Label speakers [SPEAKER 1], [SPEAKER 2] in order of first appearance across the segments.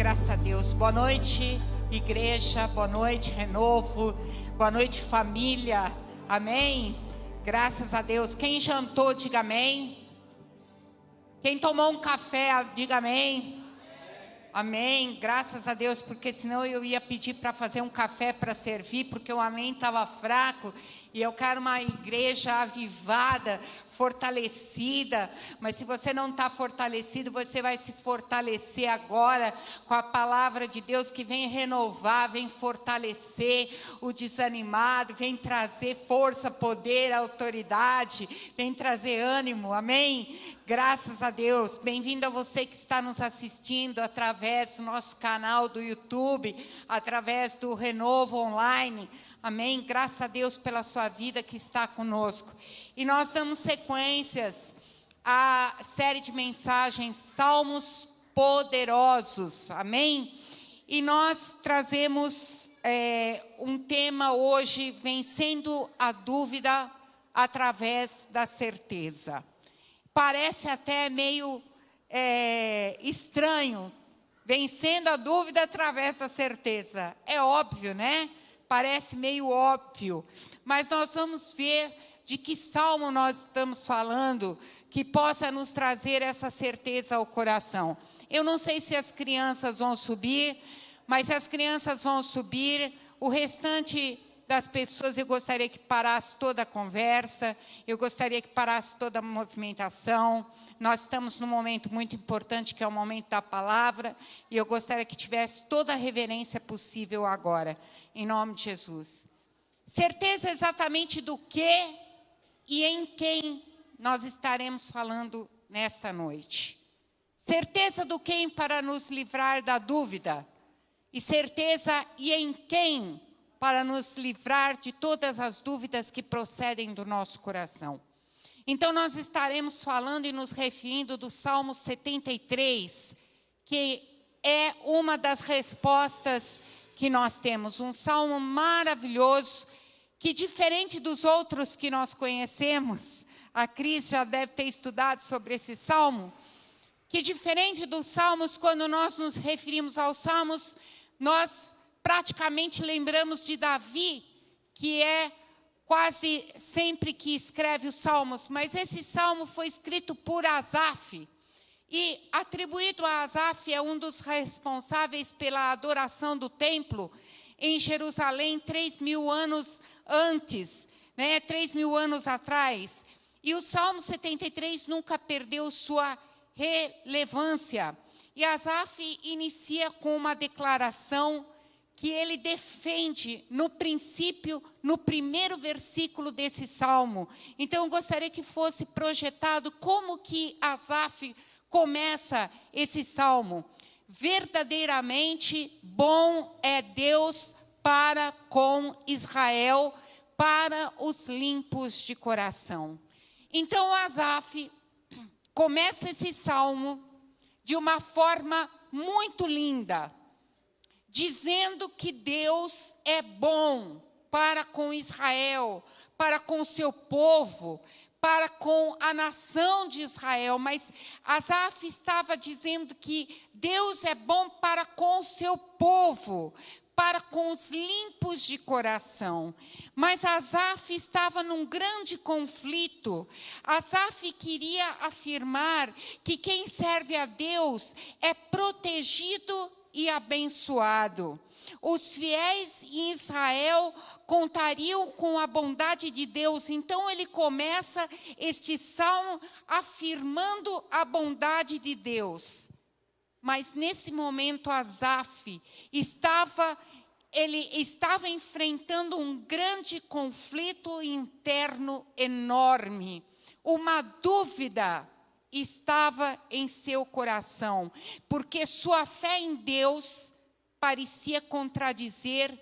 [SPEAKER 1] Graças a Deus. Boa noite, igreja. Boa noite, Renovo. Boa noite, família. Amém? Graças a Deus. Quem jantou, diga amém. Quem tomou um café, diga amém. Amém. Graças a Deus, porque senão eu ia pedir para fazer um café para servir, porque o amém estava fraco. E eu quero uma igreja avivada, fortalecida. Mas se você não está fortalecido, você vai se fortalecer agora com a palavra de Deus que vem renovar, vem fortalecer o desanimado, vem trazer força, poder, autoridade, vem trazer ânimo. Amém? Graças a Deus. Bem-vindo a você que está nos assistindo através do nosso canal do YouTube, através do Renovo Online. Amém? Graças a Deus pela sua vida que está conosco. E nós damos sequências à série de mensagens Salmos Poderosos. Amém? E nós trazemos um tema hoje, vencendo a dúvida através da certeza. Parece até meio estranho, vencendo a dúvida através da certeza. É óbvio, né? Parece meio óbvio, mas nós vamos ver de que salmo nós estamos falando, que possa nos trazer essa certeza ao coração. Eu não sei se as crianças vão subir, mas se as crianças vão subir, o restante das pessoas, eu gostaria que parasse toda a conversa, eu gostaria que parasse toda a movimentação. Nós estamos num momento muito importante, que é o momento da palavra, e eu gostaria que tivesse toda a reverência possível agora, em nome de Jesus. Certeza exatamente do que e em quem nós estaremos falando nesta noite. Certeza do quem para nos livrar da dúvida, e certeza e em quem para nos livrar de todas as dúvidas que procedem do nosso coração. Então, nós estaremos falando e nos referindo do Salmo 73, que é uma das respostas que nós temos. Um salmo maravilhoso, que diferente dos outros que nós conhecemos, a Cris já deve ter estudado sobre esse salmo, que diferente dos salmos, quando nós nos referimos aos salmos, nós praticamente lembramos de Davi, que é quase sempre que escreve os salmos, mas esse salmo foi escrito por Asaf, e atribuído a Asaf, é um dos responsáveis pela adoração do templo em Jerusalém 3.000 anos antes, 3.000 anos atrás. E o Salmo 73 nunca perdeu sua relevância. E Asaf inicia com uma declaração que ele defende no princípio, no primeiro versículo desse salmo. Então, eu gostaria que fosse projetado como que Asaf começa esse salmo. Verdadeiramente bom é Deus para com Israel, para os limpos de coração. Então, Asaf começa esse salmo de uma forma muito linda, dizendo que Deus é bom para com Israel, para com o seu povo, para com a nação de Israel. Mas Asaf estava dizendo que Deus é bom para com o seu povo, para com os limpos de coração. Mas Asaf estava num grande conflito. Asaf queria afirmar que quem serve a Deus é protegido e abençoado. Os fiéis em Israel contariam com a bondade de Deus. Então ele começa este salmo afirmando a bondade de Deus. Mas nesse momento Asaf estava enfrentando um grande conflito interno enorme. Uma dúvida estava em seu coração, porque sua fé em Deus parecia contradizer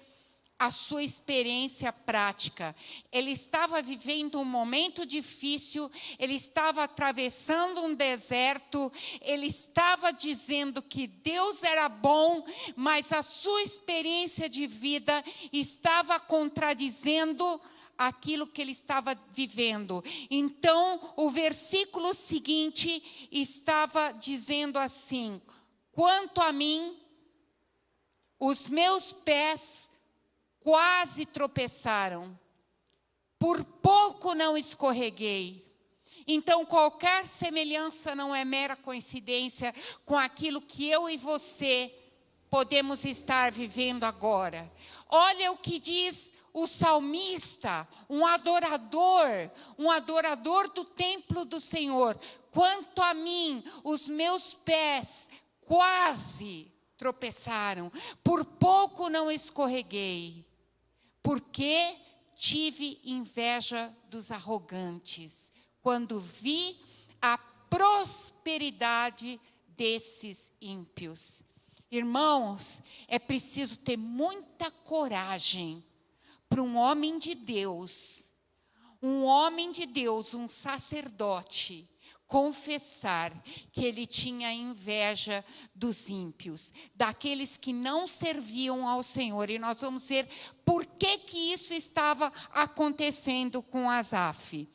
[SPEAKER 1] a sua experiência prática. Ele estava vivendo um momento difícil, ele estava atravessando um deserto, ele estava dizendo que Deus era bom, mas a sua experiência de vida estava contradizendo aquilo que ele estava vivendo. Então, o versículo seguinte estava dizendo assim: quanto a mim, Os meus pés quase tropeçaram, por pouco não escorreguei. Então, qualquer semelhança não é mera coincidência com aquilo que eu e você podemos estar vivendo agora. Olha o que diz o salmista, um adorador do templo do Senhor. Quanto a mim, os meus pés quase tropeçaram, por pouco não escorreguei, porque tive inveja dos arrogantes, quando vi a prosperidade desses ímpios. Irmãos, é preciso ter muita coragem para um homem de Deus, um sacerdote, confessar que ele tinha inveja dos ímpios, daqueles que não serviam ao Senhor. E nós vamos ver por que isso estava acontecendo com Asaf.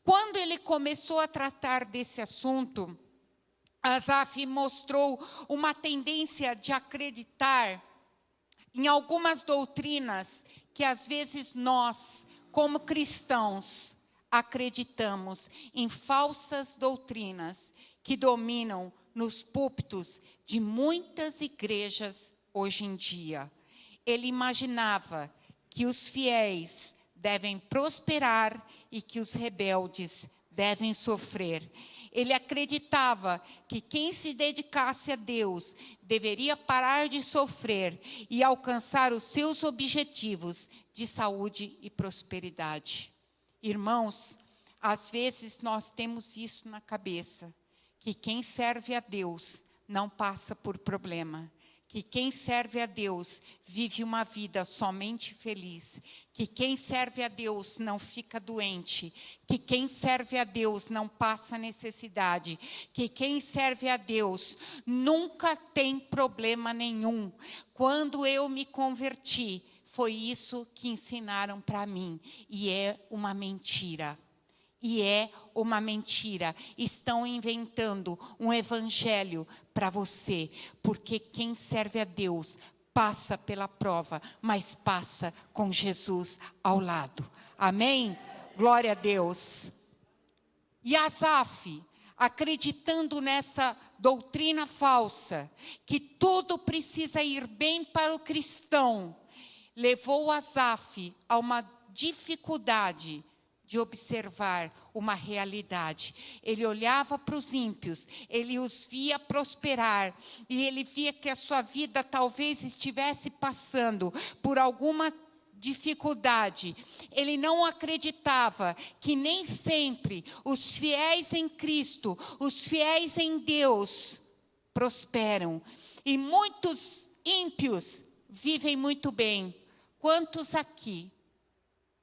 [SPEAKER 1] Quando ele começou a tratar desse assunto, Asaf mostrou uma tendência de acreditar em algumas doutrinas que às vezes nós, como cristãos, acreditamos em falsas doutrinas que dominam nos púlpitos de muitas igrejas hoje em dia. Ele imaginava que os fiéis devem prosperar e que os rebeldes devem sofrer. Ele acreditava que quem se dedicasse a Deus deveria parar de sofrer e alcançar os seus objetivos de saúde e prosperidade. Irmãos, às vezes nós temos isso na cabeça, que quem serve a Deus não passa por problema, que quem serve a Deus vive uma vida somente feliz, que quem serve a Deus não fica doente, que quem serve a Deus não passa necessidade, que quem serve a Deus nunca tem problema nenhum. Quando eu me converti, foi isso que ensinaram para mim, e é uma mentira. E é uma mentira. Estão inventando um evangelho para você, porque quem serve a Deus passa pela prova, mas passa com Jesus ao lado. Amém? Glória a Deus. E Asaf, acreditando nessa doutrina falsa, que tudo precisa ir bem para o cristão, levou Asaf a uma dificuldade de observar uma realidade. Ele olhava para os ímpios, ele os via prosperar, e ele via que a sua vida talvez estivesse passando por alguma dificuldade. Ele não acreditava que nem sempre os fiéis em Cristo, os fiéis em Deus, prosperam. E muitos ímpios vivem muito bem. Quantos aqui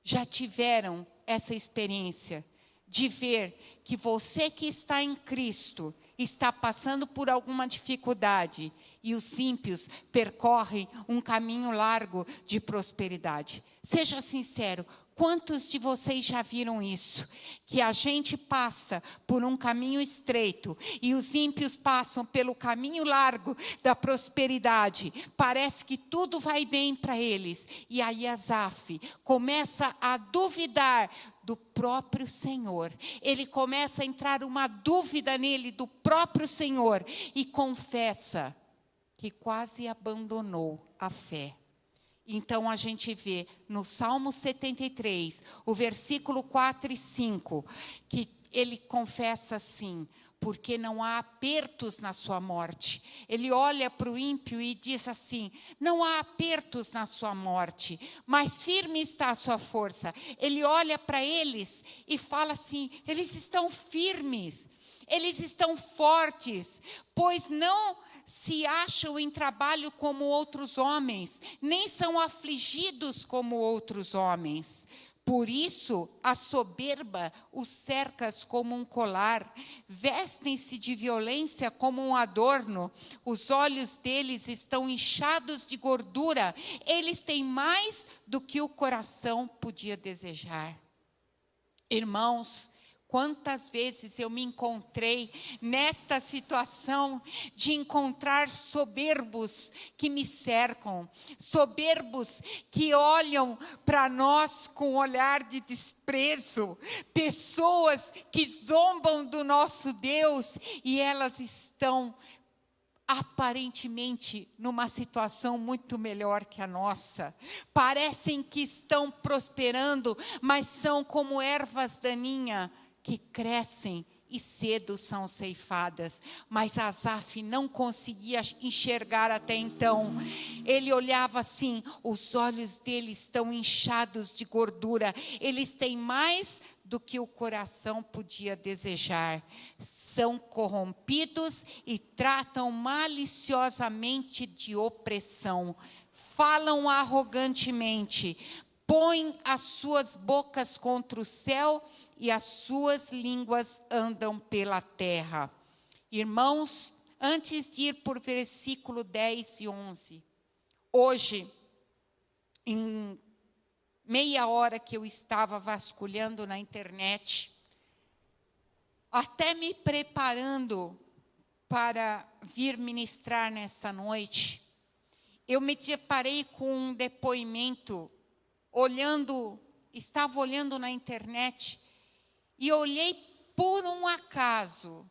[SPEAKER 1] já tiveram essa experiência de ver que você que está em Cristo está passando por alguma dificuldade e os ímpios percorrem um caminho largo de prosperidade? Seja sincero, quantos de vocês já viram isso? Que a gente passa por um caminho estreito e os ímpios passam pelo caminho largo da prosperidade. Parece que tudo vai bem para eles. E aí Asaf começa a duvidar do próprio Senhor. Ele começa a entrar uma dúvida nele do próprio Senhor e confessa que quase abandonou a fé. Então a gente vê no Salmo 73, o versículo 4 e 5, que ele confessa assim: porque não há apertos na sua morte. Ele olha para o ímpio e diz assim: não há apertos na sua morte, mas firme está a sua força. Ele olha para eles e fala assim: eles estão firmes, eles estão fortes, pois não se acham em trabalho como outros homens, nem são afligidos como outros homens. Por isso, a soberba os cercas como um colar, vestem-se de violência como um adorno, os olhos deles estão inchados de gordura, eles têm mais do que o coração podia desejar. Irmãos, Quantas vezes eu me encontrei nesta situação de encontrar soberbos que me cercam, soberbos que olham para nós com um olhar de desprezo, pessoas que zombam do nosso Deus e elas estão aparentemente numa situação muito melhor que a nossa. Parecem que estão prosperando, mas são como ervas daninhas que crescem e cedo são ceifadas. Mas Asaf não conseguia enxergar até então. Ele olhava assim, os olhos dele estão inchados de gordura. Eles têm mais do que o coração podia desejar. São corrompidos e tratam maliciosamente de opressão. Falam arrogantemente. Põem as suas bocas contra o céu e as suas línguas andam pela terra. Irmãos, antes de ir por versículo 10 e 11, hoje, em meia hora que eu estava vasculhando na internet, até me preparando para vir ministrar nesta noite, eu me deparei com um depoimento, estava olhando na internet, e olhei por um acaso,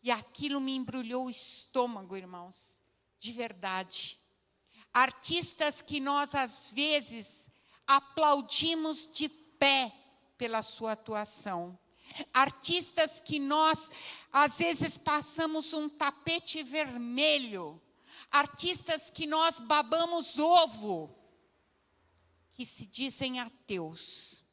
[SPEAKER 1] e aquilo me embrulhou o estômago, irmãos, de verdade. Artistas que nós, às vezes, aplaudimos de pé pela sua atuação. Artistas que nós, às vezes, passamos um tapete vermelho. Artistas que nós babamos ovo, que se dizem ateus.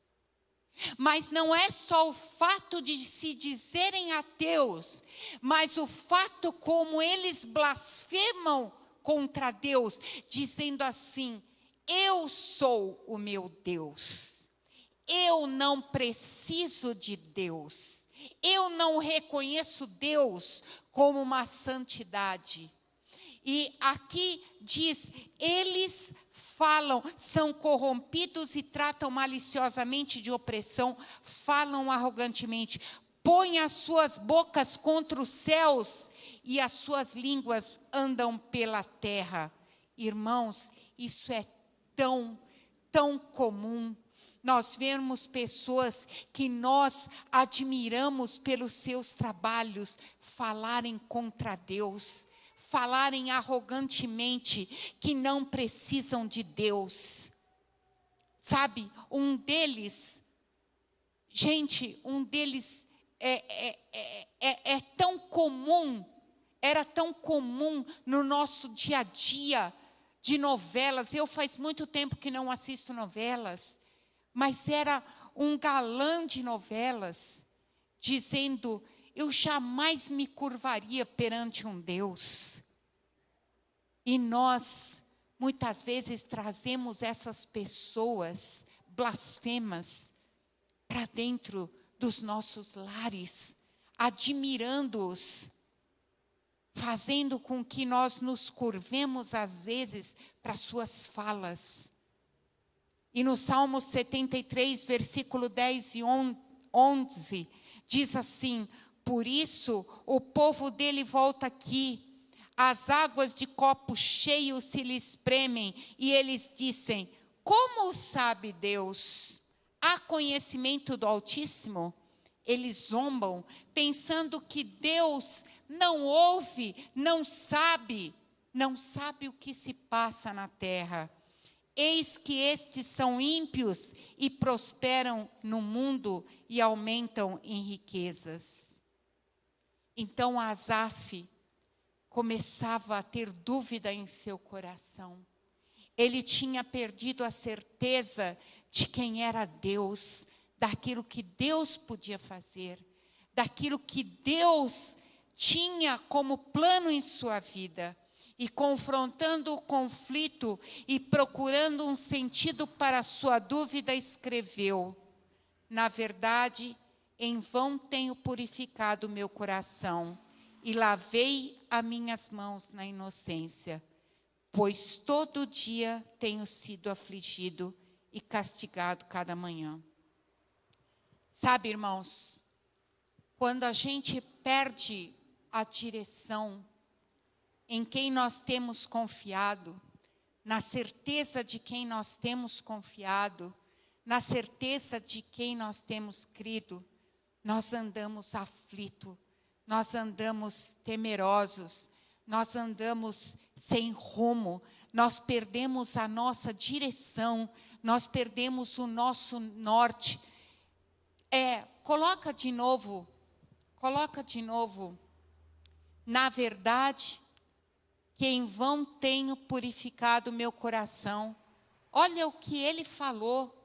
[SPEAKER 1] Mas não é só o fato de se dizerem ateus, mas o fato como eles blasfemam contra Deus, dizendo assim: eu sou o meu Deus, eu não preciso de Deus, eu não reconheço Deus como uma santidade. E aqui diz, eles falam, são corrompidos e tratam maliciosamente de opressão, falam arrogantemente, põem as suas bocas contra os céus e as suas línguas andam pela terra. Irmãos, isso é tão comum. Nós vemos pessoas que nós admiramos pelos seus trabalhos falarem contra Deus, falarem arrogantemente que não precisam de Deus. Sabe, um deles é tão comum, era tão comum no nosso dia a dia de novelas. Eu faz muito tempo que não assisto novelas, mas era um galã de novelas, dizendo: eu jamais me curvaria perante um Deus. E nós, muitas vezes, trazemos essas pessoas blasfemas para dentro dos nossos lares, admirando-os, fazendo com que nós nos curvemos, às vezes, para suas falas. E no Salmo 73, versículo 10 e 11, diz assim: por isso o povo dele volta aqui, as águas de copo cheio se lhes espremem, e eles dizem: como sabe Deus? Há conhecimento do Altíssimo? Eles zombam, pensando que Deus não ouve, não sabe o que se passa na terra. Eis que estes são ímpios e prosperam no mundo e aumentam em riquezas. Então Asaf começava a ter dúvida em seu coração. Ele tinha perdido a certeza de quem era Deus, daquilo que Deus podia fazer, daquilo que Deus tinha como plano em sua vida. E confrontando o conflito e procurando um sentido para a sua dúvida, escreveu: na verdade, em vão tenho purificado o meu coração e lavei as minhas mãos na inocência, pois todo dia tenho sido afligido e castigado cada manhã. Sabe, irmãos, quando a gente perde a direção em quem nós temos confiado, na certeza de quem nós temos confiado, na certeza de quem nós temos crido, nós andamos aflitos, nós andamos temerosos, nós andamos sem rumo, nós perdemos a nossa direção, nós perdemos o nosso norte. Coloca de novo. Na verdade, que em vão tenho purificado meu coração. Olha o que ele falou.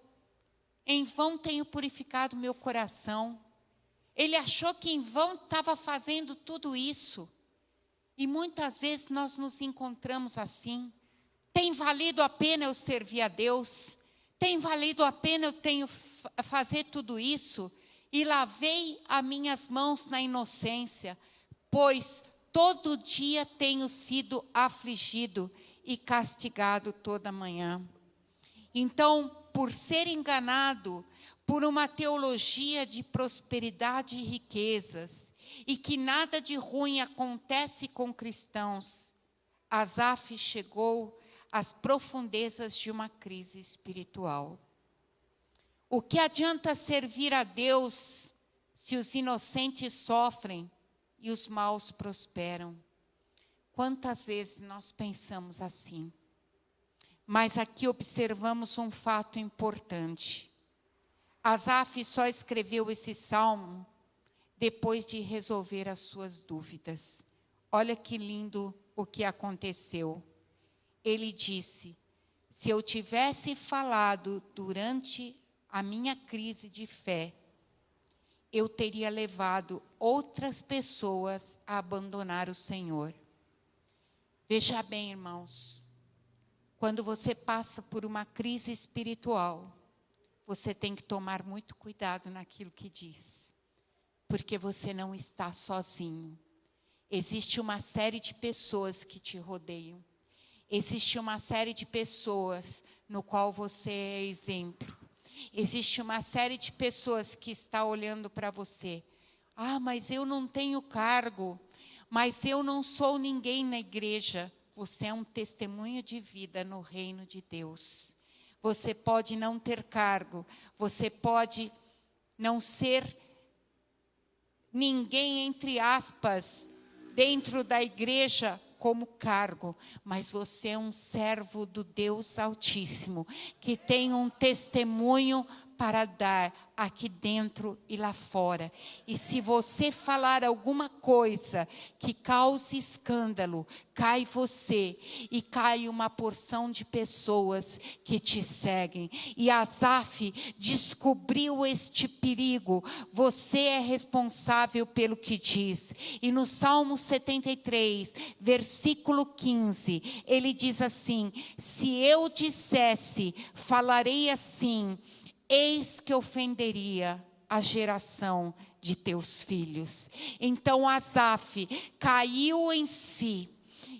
[SPEAKER 1] Em vão tenho purificado meu coração. Ele achou que em vão estava fazendo tudo isso. E muitas vezes nós nos encontramos assim. Tem valido a pena eu servir a Deus? Tem valido a pena eu fazer tudo isso? E lavei as minhas mãos na inocência, pois todo dia tenho sido afligido e castigado toda manhã. Então, por ser enganado por uma teologia de prosperidade e riquezas, e que nada de ruim acontece com cristãos, Asaf chegou às profundezas de uma crise espiritual. O que adianta servir a Deus se os inocentes sofrem e os maus prosperam? Quantas vezes nós pensamos assim? Mas aqui observamos um fato importante. Asaf só escreveu esse salmo depois de resolver as suas dúvidas. Olha que lindo o que aconteceu. Ele disse: se eu tivesse falado durante a minha crise de fé, eu teria levado outras pessoas a abandonar o Senhor. Veja bem, irmãos, quando você passa por uma crise espiritual, você tem que tomar muito cuidado naquilo que diz, porque você não está sozinho. Existe uma série de pessoas que te rodeiam. Existe uma série de pessoas no qual você é exemplo. Existe uma série de pessoas que está olhando para você. Ah, mas eu não tenho cargo. Mas eu não sou ninguém na igreja. Você é um testemunho de vida no reino de Deus. Você pode não ter cargo. Você pode não ser ninguém, entre aspas, dentro da igreja como cargo, mas você é um servo do Deus Altíssimo, que tem um testemunho para dar aqui dentro e lá fora. E se você falar alguma coisa que cause escândalo, cai você e cai uma porção de pessoas que te seguem. E Asaf descobriu este perigo. Você é responsável pelo que diz. E no Salmo 73, versículo 15, ele diz assim: se eu dissesse, falarei assim, eis que ofenderia a geração de teus filhos. Então Asaf caiu em si.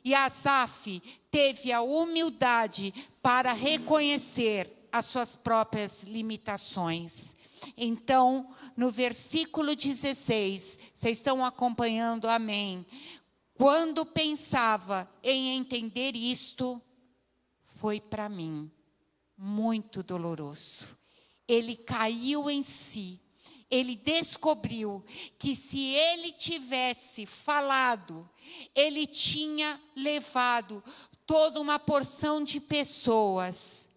[SPEAKER 1] E Asaf teve a humildade para reconhecer as suas próprias limitações. Então, no versículo 16, vocês estão acompanhando, amém? Quando pensava em entender isto, foi para mim muito doloroso. Ele caiu em si. Ele descobriu que se ele tivesse falado, ele tinha levado toda uma porção de pessoas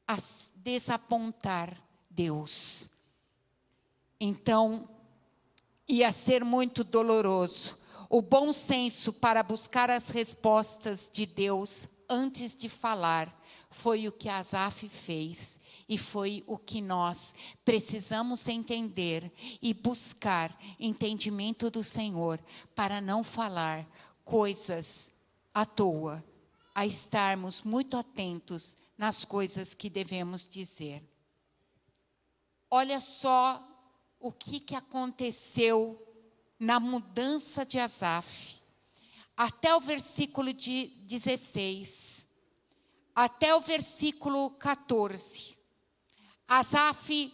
[SPEAKER 1] a desapontar Deus. Então, ia ser muito doloroso. O bom senso para buscar as respostas de Deus antes de falar foi o que Asaf fez. E foi o que nós precisamos entender e buscar entendimento do Senhor para não falar coisas à toa, a estarmos muito atentos nas coisas que devemos dizer. Olha só o que aconteceu na mudança de Asaf. Até o versículo 16, até o versículo 14. Asaf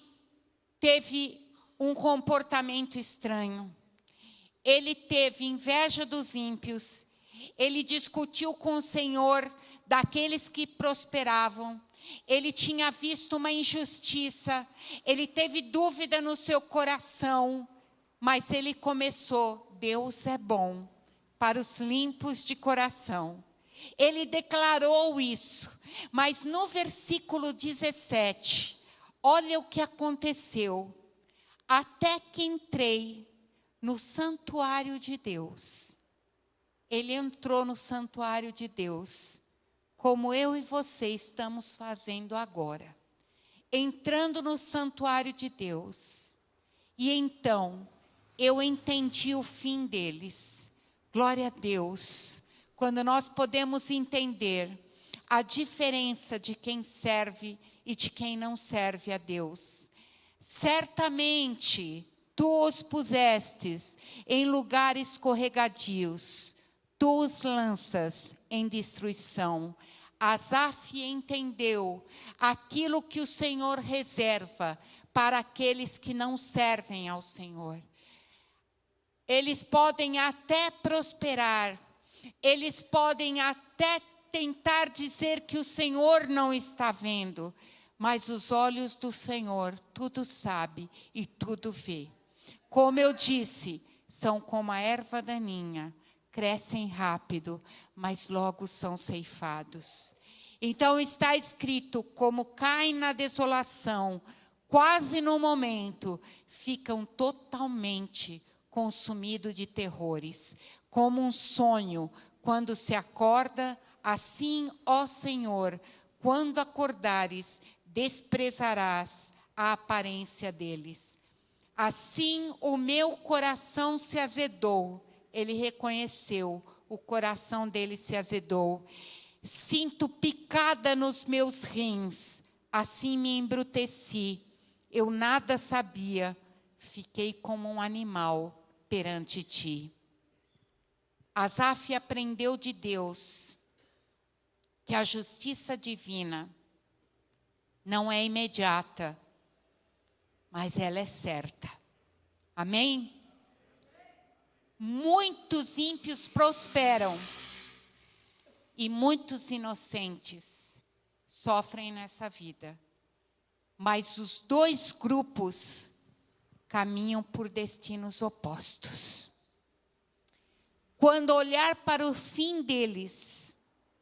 [SPEAKER 1] teve um comportamento estranho. Ele teve inveja dos ímpios. Ele discutiu com o Senhor daqueles que prosperavam. Ele tinha visto uma injustiça. Ele teve dúvida no seu coração. Mas ele começou: Deus é bom para os limpos de coração. Ele declarou isso. Mas no versículo 17, olha o que aconteceu. Até que entrei no santuário de Deus. Ele entrou no santuário de Deus, como eu e você estamos fazendo agora. Entrando no santuário de Deus. E então, eu entendi o fim deles. Glória a Deus. Quando nós podemos entender a diferença de quem serve e de quem não serve a Deus. Certamente, tu os pusestes em lugares escorregadios, tu os lanças em destruição. Asaf entendeu aquilo que o Senhor reserva para aqueles que não servem ao Senhor. Eles podem até prosperar, eles podem até tentar dizer que o Senhor não está vendo, mas os olhos do Senhor tudo sabe e tudo vê. Como eu disse, são como a erva daninha, crescem rápido, mas logo são ceifados. Então está escrito: como caem na desolação, quase no momento, ficam totalmente consumidos de terrores. Como um sonho, quando se acorda, assim, ó Senhor, quando acordares, desprezarás a aparência deles. Assim o meu coração se azedou. Ele reconheceu, o coração dele se azedou. Sinto picada nos meus rins, assim me embruteci. Eu nada sabia, fiquei como um animal perante ti. Asaf aprendeu de Deus que a justiça divina não é imediata, mas ela é certa. Amém? Muitos ímpios prosperam e muitos inocentes sofrem nessa vida. Mas os dois grupos caminham por destinos opostos. Quando olhar para o fim deles,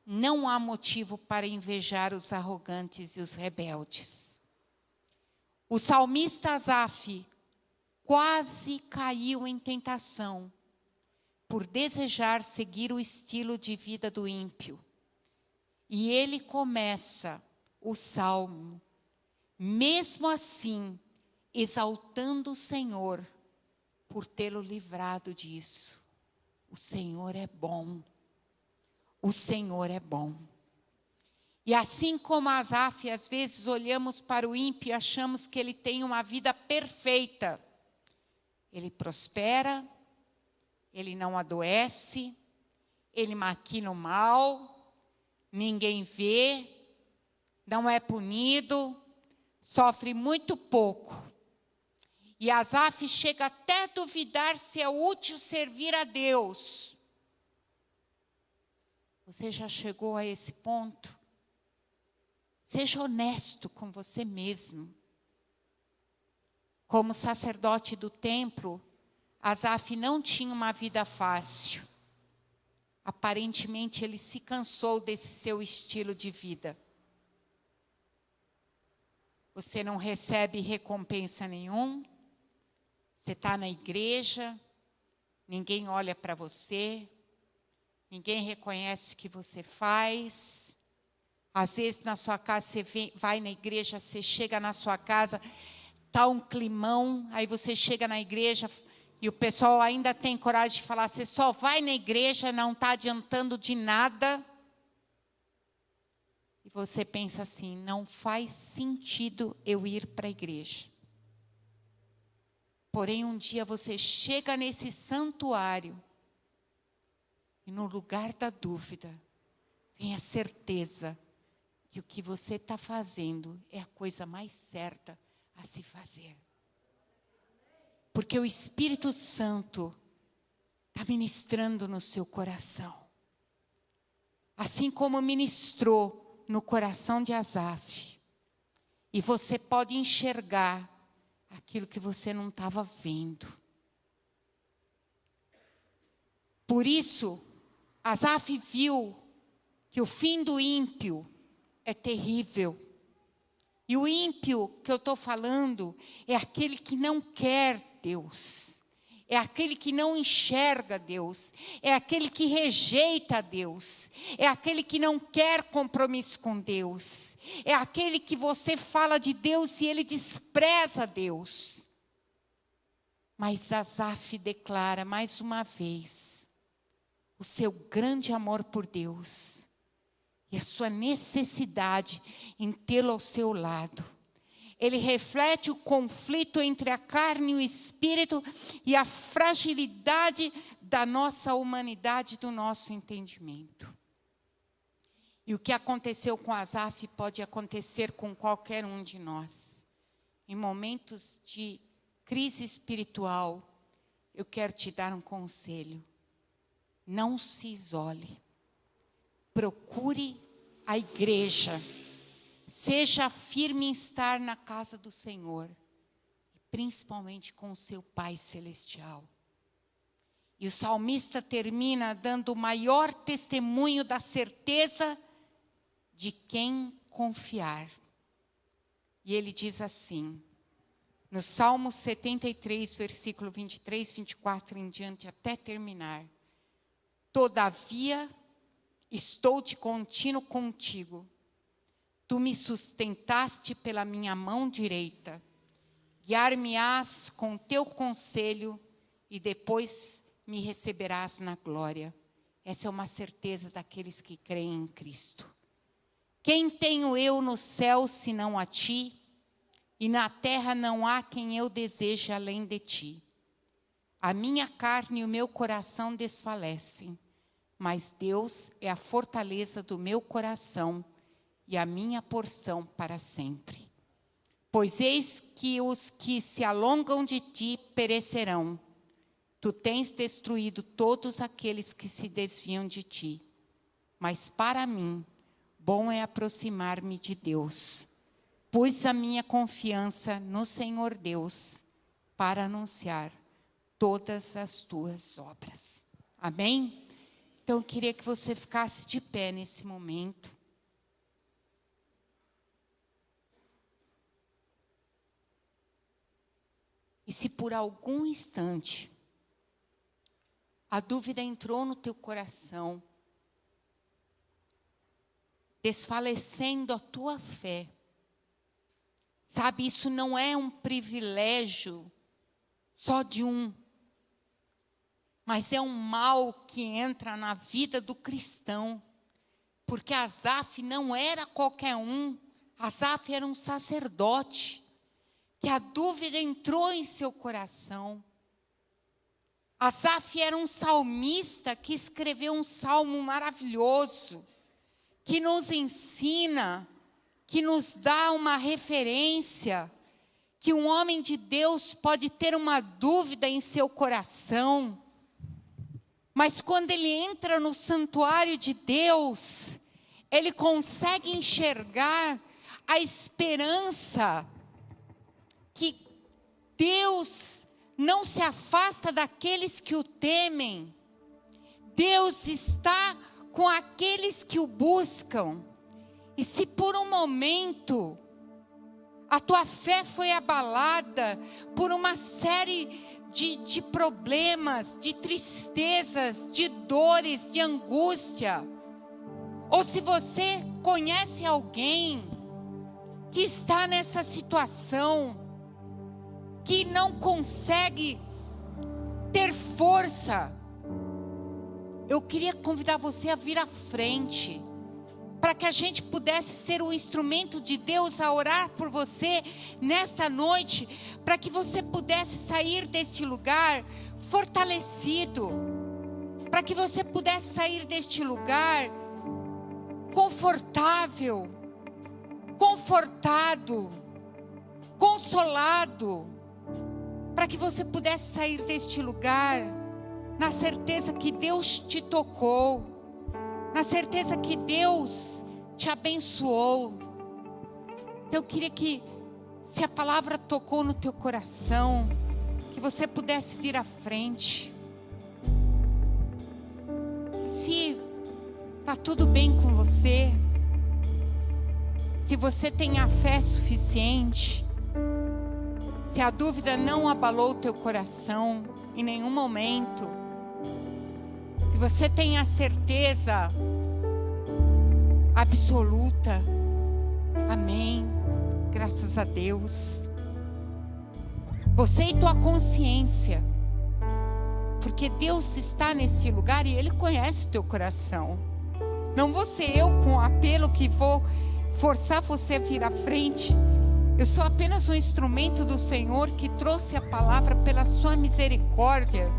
[SPEAKER 1] não há motivo para invejar os arrogantes e os rebeldes. O salmista Asaf quase caiu em tentação por desejar seguir o estilo de vida do ímpio. E ele começa o salmo, mesmo assim, exaltando o Senhor por tê-lo livrado disso. O Senhor é bom. O Senhor é bom. E assim como Asaf, às vezes olhamos para o ímpio e achamos que ele tem uma vida perfeita. Ele prospera, ele não adoece, ele maquina o mal, ninguém vê, não é punido, sofre muito pouco. E Asaf chega até a duvidar se é útil servir a Deus. Você já chegou a esse ponto? Seja honesto com você mesmo. Como sacerdote do templo, Asaf não tinha uma vida fácil. Aparentemente, ele se cansou desse seu estilo de vida. Você não recebe recompensa nenhuma. Você está na igreja, ninguém olha para você, ninguém reconhece o que você faz. Às vezes na sua casa, você vai na igreja, você chega na sua casa, está um climão, aí você chega na igreja e o pessoal ainda tem coragem de falar: você só vai na igreja, não está adiantando de nada. E você pensa assim: não faz sentido eu ir para a igreja. Porém, um dia você chega nesse santuário e no lugar da dúvida, vem a certeza que o que você está fazendo é a coisa mais certa a se fazer. porque o Espírito Santo está ministrando no seu coração. Assim como ministrou no coração de Asaf. E você pode enxergar aquilo que você não estava vendo. Por isso, Asaf viu que o fim do ímpio é terrível. E o ímpio que eu estou falando é aquele que não quer Deus. É aquele que não enxerga Deus. É aquele que rejeita Deus. É aquele que não quer compromisso com Deus. É aquele que você fala de Deus e ele despreza Deus. Mas Asaf declara mais uma vez o seu grande amor por Deus. E a sua necessidade em tê-lo ao seu lado. Ele reflete o conflito entre a carne e o espírito e a fragilidade da nossa humanidade, do nosso entendimento. E o que aconteceu com Asaf pode acontecer com qualquer um de nós. Em momentos de crise espiritual, eu quero te dar um conselho. Não se isole. Procure a igreja. Seja firme em estar na casa do Senhor. Principalmente com o seu Pai Celestial. E o salmista termina dando o maior testemunho da certeza de quem confiar. E ele diz assim, no Salmo 73, versículo 23, 24 em diante, até terminar. Todavia, estou de contínuo contigo. Tu me sustentaste pela minha mão direita. Guiar-me-ás com teu conselho e depois me receberás na glória. Essa é uma certeza daqueles que creem em Cristo. Quem tenho eu no céu senão a ti? E na terra não há quem eu deseje além de ti. A minha carne e o meu coração desfalecem. Mas Deus é a fortaleza do meu coração e a minha porção para sempre. Pois eis que os que se alongam de ti perecerão. Tu tens destruído todos aqueles que se desviam de ti. Mas para mim, bom é aproximar-me de Deus. Pus a minha confiança no Senhor Deus para anunciar todas as tuas obras. Amém? Então, eu queria que você ficasse de pé nesse momento. E se por algum instante a dúvida entrou no teu coração, desfalecendo a tua fé, sabe, isso não é um privilégio só de um. Mas é um mal que entra na vida do cristão. Porque Asaf não era qualquer um. Asaf era um sacerdote. Que a dúvida entrou em seu coração. Asaf era um salmista que escreveu um salmo maravilhoso. Que nos ensina, que nos dá uma referência. Que um homem de Deus pode ter uma dúvida em seu coração. Mas quando ele entra no santuário de Deus, ele consegue enxergar a esperança que Deus não se afasta daqueles que o temem. Deus está com aqueles que o buscam. E se por um momento a tua fé foi abalada por uma série de problemas, de tristezas, de dores, de angústia. Ou se você conhece alguém que está nessa situação, que não consegue ter força, eu queria convidar você a vir à frente, para que a gente pudesse ser um instrumento de Deus a orar por você nesta noite, para que você pudesse sair deste lugar fortalecido, para que você pudesse sair deste lugar confortável, confortado, consolado, para que você pudesse sair deste lugar na certeza que Deus te tocou, na certeza que Deus te abençoou. Então eu queria que, se a palavra tocou no teu coração, que você pudesse vir à frente. Se está tudo bem com você, se você tem a fé suficiente, se a dúvida não abalou o teu coração em nenhum momento, se você tem a certeza absoluta, amém, graças a Deus. Você e tua consciência, porque Deus está nesse lugar e Ele conhece o teu coração. Não vou ser eu com apelo que vou forçar você a vir à frente. Eu sou apenas um instrumento do Senhor que trouxe a palavra pela sua misericórdia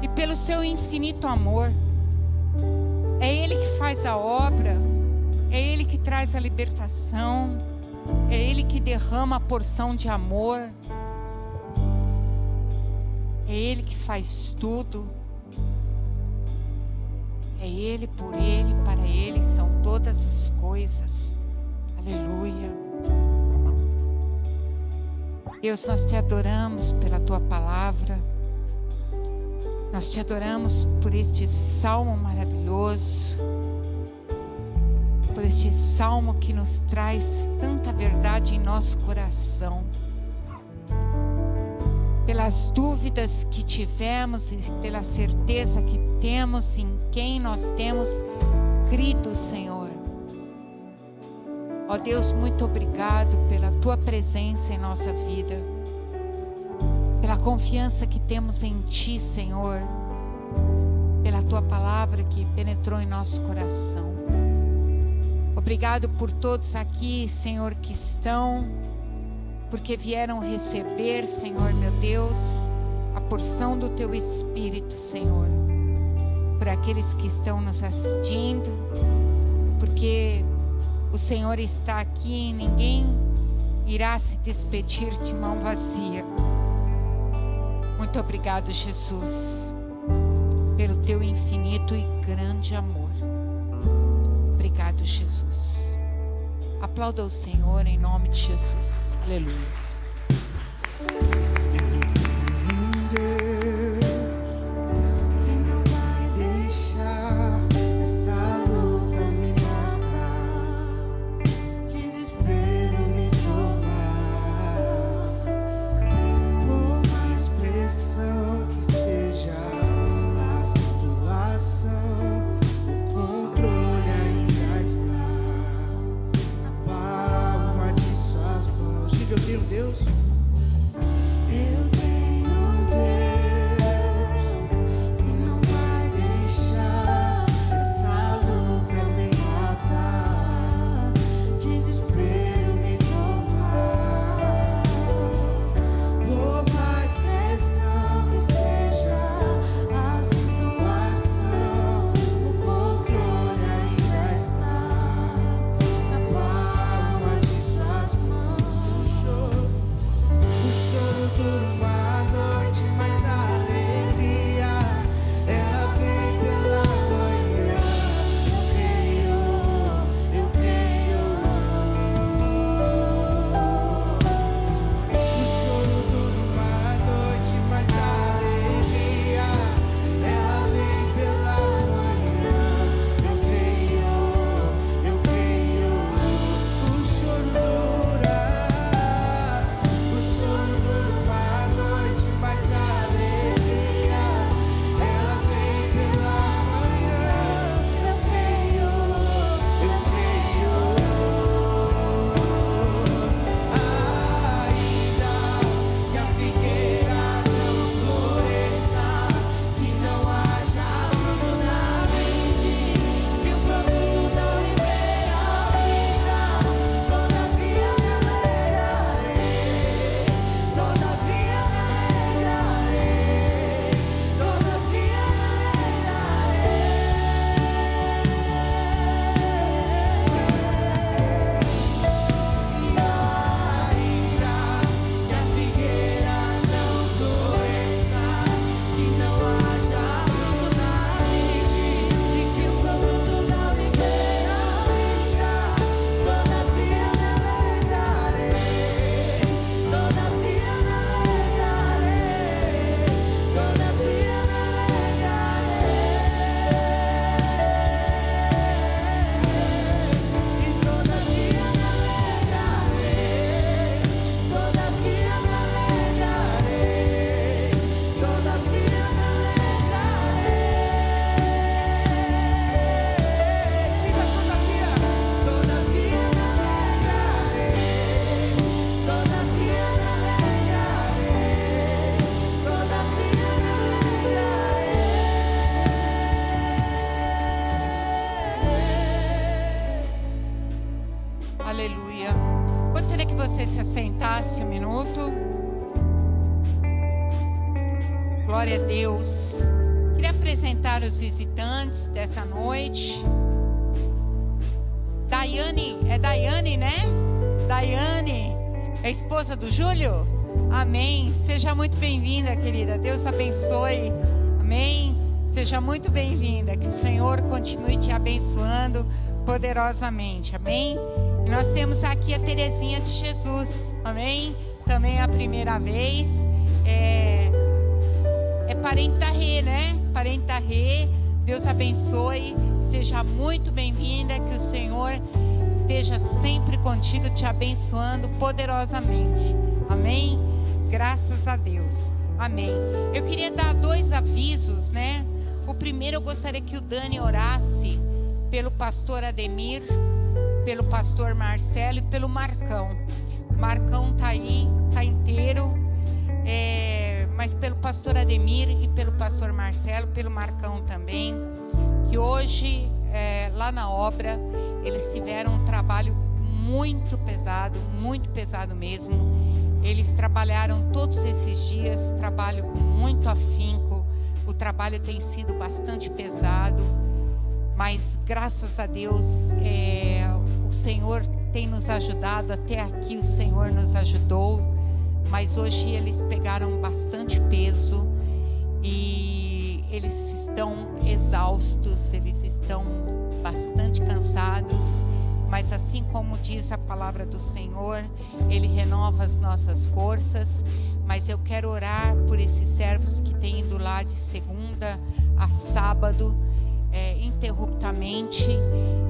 [SPEAKER 1] e pelo seu infinito amor. É Ele que faz a obra, é Ele que traz a libertação, é Ele que derrama a porção de amor, é Ele que faz tudo. É Ele, por Ele, para Ele são todas as coisas. Aleluia. Deus, nós te adoramos pela tua palavra. Nós te adoramos por este salmo maravilhoso, por este salmo que nos traz tanta verdade em nosso coração. Pelas dúvidas que tivemos e pela certeza que temos em quem nós temos crido, Senhor. Ó Deus, muito obrigado pela tua presença em nossa vida, pela confiança que temos em ti, Senhor, pela tua palavra que penetrou em nosso coração. Obrigado por todos aqui, Senhor, que estão, porque vieram receber, Senhor meu Deus, a porção do teu Espírito, Senhor. Por aqueles que estão nos assistindo, porque o Senhor está aqui e ninguém irá se despedir de mão vazia. Muito obrigado, Jesus, pelo teu infinito e grande amor. Obrigado, Jesus. Aplauda o Senhor em nome de Jesus. Aleluia.
[SPEAKER 2] Deus
[SPEAKER 1] Glória a Deus. Queria apresentar os visitantes dessa noite. Daiane, é Daiane, né? Daiane, é esposa do Júlio? Amém. Seja muito bem-vinda, querida. Deus abençoe. Amém. Seja muito bem-vinda. Que o Senhor continue te abençoando poderosamente. Amém. E nós temos aqui a Terezinha de Jesus. Amém. Também é a primeira vez. É parente da Rê, né? Parente da Rê. Deus abençoe. Seja muito bem-vinda. Que o Senhor esteja sempre contigo, te abençoando poderosamente. Amém? Graças a Deus. Amém. Eu queria dar 2 avisos, né? O primeiro, eu gostaria que o Dani orasse pelo pastor Ademir, pelo pastor Marcelo e pelo Marcão. O Marcão tá aí, tá inteiro. Mas pelo pastor Ademir e pelo pastor Marcelo, pelo Marcão também, que hoje, lá na obra, eles tiveram um trabalho muito pesado mesmo. Eles trabalharam todos esses dias, trabalho com muito afinco. O trabalho tem sido bastante pesado, mas graças a Deus, o Senhor tem nos ajudado. Até aqui o Senhor nos ajudou. Mas hoje eles pegaram bastante peso e eles estão exaustos, eles estão bastante cansados. Mas assim como diz a palavra do Senhor, Ele renova as nossas forças. Mas eu quero orar por esses servos que têm ido lá de segunda a sábado, interruptamente.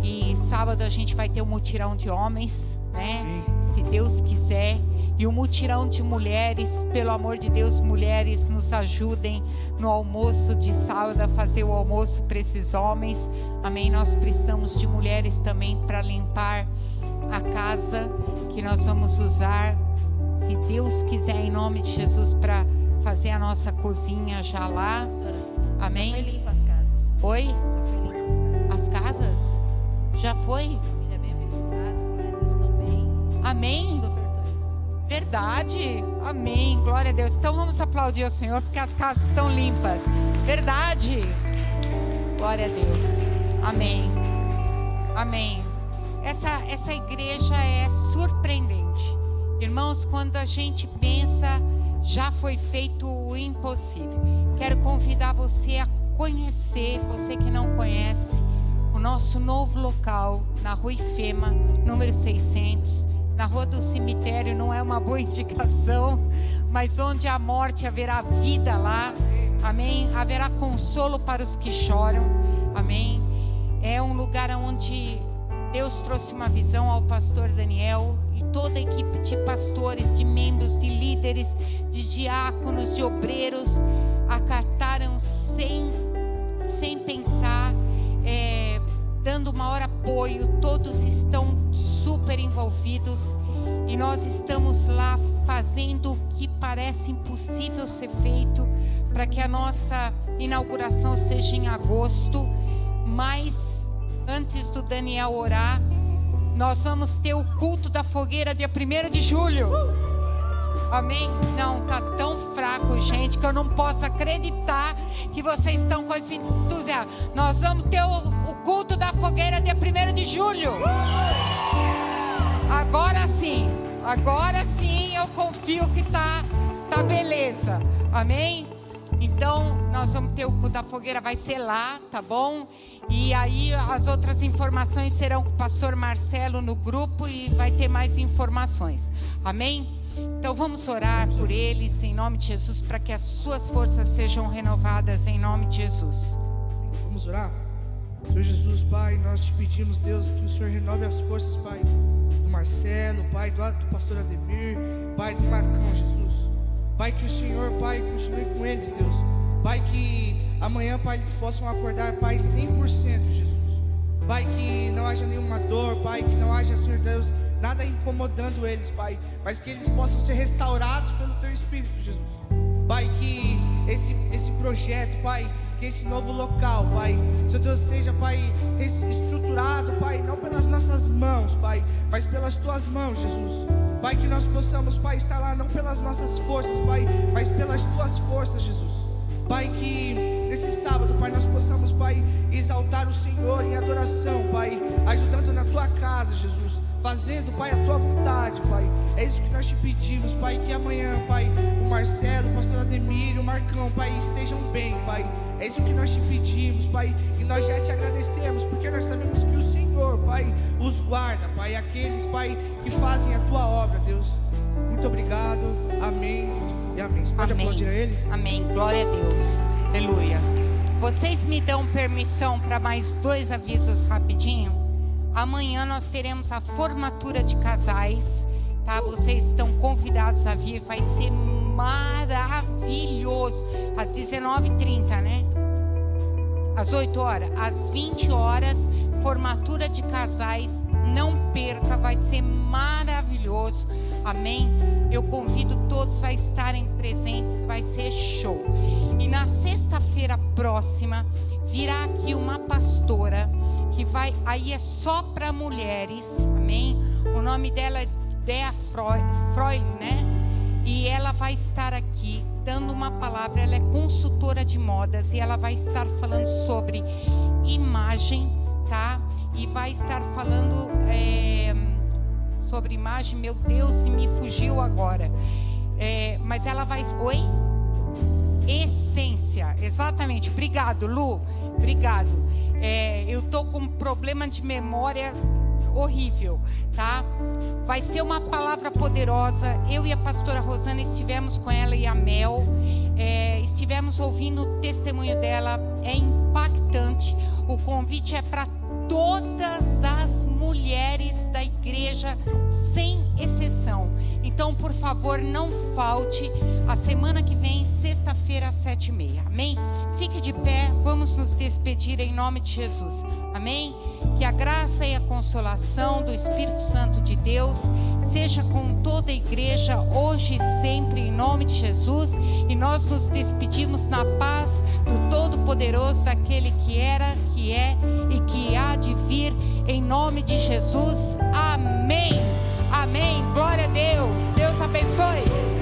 [SPEAKER 1] E sábado a gente vai ter um mutirão de homens, né? Se Deus quiser. E o mutirão de mulheres, pelo amor de Deus, mulheres, nos ajudem no almoço de sábado a fazer o almoço para esses homens. Amém? Nós precisamos de mulheres também para limpar a casa que nós vamos usar, se Deus quiser, em nome de Jesus, para fazer a nossa cozinha já lá. Amém?
[SPEAKER 2] Já foi limpa as casas.
[SPEAKER 1] Oi?
[SPEAKER 2] Já foi limpa as casas.
[SPEAKER 1] As casas? Já foi?
[SPEAKER 2] Família é bem abençoada, glória a Deus também.
[SPEAKER 1] Amém?
[SPEAKER 2] Os ofertores.
[SPEAKER 1] Verdade, amém, glória a Deus. Então vamos aplaudir ao Senhor, porque as casas estão limpas. Verdade, glória a Deus. Amém, amém. Essa igreja é surpreendente. Irmãos, quando a gente pensa, já foi feito o impossível. Quero convidar você a conhecer, você que não conhece, o nosso novo local na Rua Ifema, número 600. Na Rua do Cemitério. Não é uma boa indicação, mas onde há morte haverá vida lá. Amém? Haverá consolo para os que choram. Amém? É um lugar onde Deus trouxe uma visão ao pastor Daniel e toda a equipe de pastores, de membros, de líderes, de diáconos, de obreiros, acataram sem pensar, dando maior apoio. Todos estão super envolvidos e nós estamos lá fazendo o que parece impossível ser feito para que a nossa inauguração seja em agosto. Mas antes do Daniel orar, nós vamos ter o culto da fogueira dia 1º de julho. Amém? Não, tá tão fraco, gente, que eu não posso acreditar que vocês estão com esse entusiasmo. Nós vamos ter o culto da fogueira dia 1º de julho. Agora sim eu confio que tá beleza. Amém? Então, nós vamos ter o culto da fogueira, vai ser lá, tá bom? E aí as outras informações serão com o pastor Marcelo no grupo e vai ter mais informações. Amém? Então vamos orar por eles em nome de Jesus, para que as suas forças sejam renovadas em nome de Jesus.
[SPEAKER 3] Vamos orar? Senhor Jesus, Pai, nós te pedimos, Deus, que o Senhor renove as forças, Pai, do Marcelo, Pai, do pastor Ademir, Pai, do Marcão, Jesus. Pai, que o Senhor, Pai, continue com eles, Deus. Pai, que amanhã, Pai, eles possam acordar, Pai, 100%, Jesus. Pai, que não haja nenhuma dor, Pai, que não haja, Senhor Deus, nada incomodando eles, Pai, mas que eles possam ser restaurados pelo Teu Espírito, Jesus. Pai, que esse projeto, Pai, que esse novo local, Pai, Senhor Deus, seja, Pai, estruturado, Pai, não pelas nossas mãos, Pai, mas pelas Tuas mãos, Jesus. Pai, que nós possamos, Pai, estar lá não pelas nossas forças, Pai, mas pelas Tuas forças, Jesus. Pai, que nesse sábado, Pai, nós possamos, Pai, exaltar o Senhor em adoração, Pai, ajudando na Tua casa, Jesus, fazendo, Pai, a Tua vontade, Pai. É isso que nós te pedimos, Pai, que amanhã, Pai, o Marcelo, o pastor Ademir, o Marcão, Pai, estejam bem, Pai. É isso que nós te pedimos, Pai, e nós já te agradecemos, porque nós sabemos que o Senhor, Pai, os guarda, Pai, aqueles, Pai, que fazem a Tua obra, Deus. Muito obrigado, amém e amém. Você pode aplaudir a Ele?
[SPEAKER 1] Amém, glória a Deus, aleluia. Vocês me dão permissão para mais 2 avisos rapidinho? Amanhã nós teremos a formatura de casais, tá? Vocês estão convidados a vir, vai ser maravilhoso. Às 19h30, né? Às 8 horas, às 20 horas, formatura de casais. Não perca, vai ser maravilhoso. Amém? Eu convido todos a estarem presentes, vai ser show. E na sexta-feira próxima virá aqui uma pastora que vai, aí é só para mulheres, amém? O nome dela é Dea Freud, né? E ela vai estar aqui dando uma palavra. Ela é consultora de modas e ela vai estar falando sobre imagem, tá? E vai estar falando sobre imagem. Meu Deus, me fugiu agora. Mas ela vai... Oi? Essência, exatamente. Obrigado, Lu. Obrigado. Eu tô com um problema de memória horrível, tá? Vai ser uma palavra poderosa. Eu e a pastora Rosana estivemos com ela e a Mel. Estivemos ouvindo o testemunho dela. É impactante. O convite é para todas as mulheres da igreja, sem exceção. Então, por favor, não falte. A semana que vem, sexta-feira, às 7h30. Amém? Fique de pé, vamos nos despedir em nome de Jesus. Amém? Que a graça e a consolação do Espírito Santo de Deus seja com toda a igreja, hoje e sempre, em nome de Jesus. E nós nos despedimos na paz do Todo-Poderoso, daquele que era, que é e que há de vir, em nome de Jesus. Amém. Amém. Glória a Deus. Deus abençoe.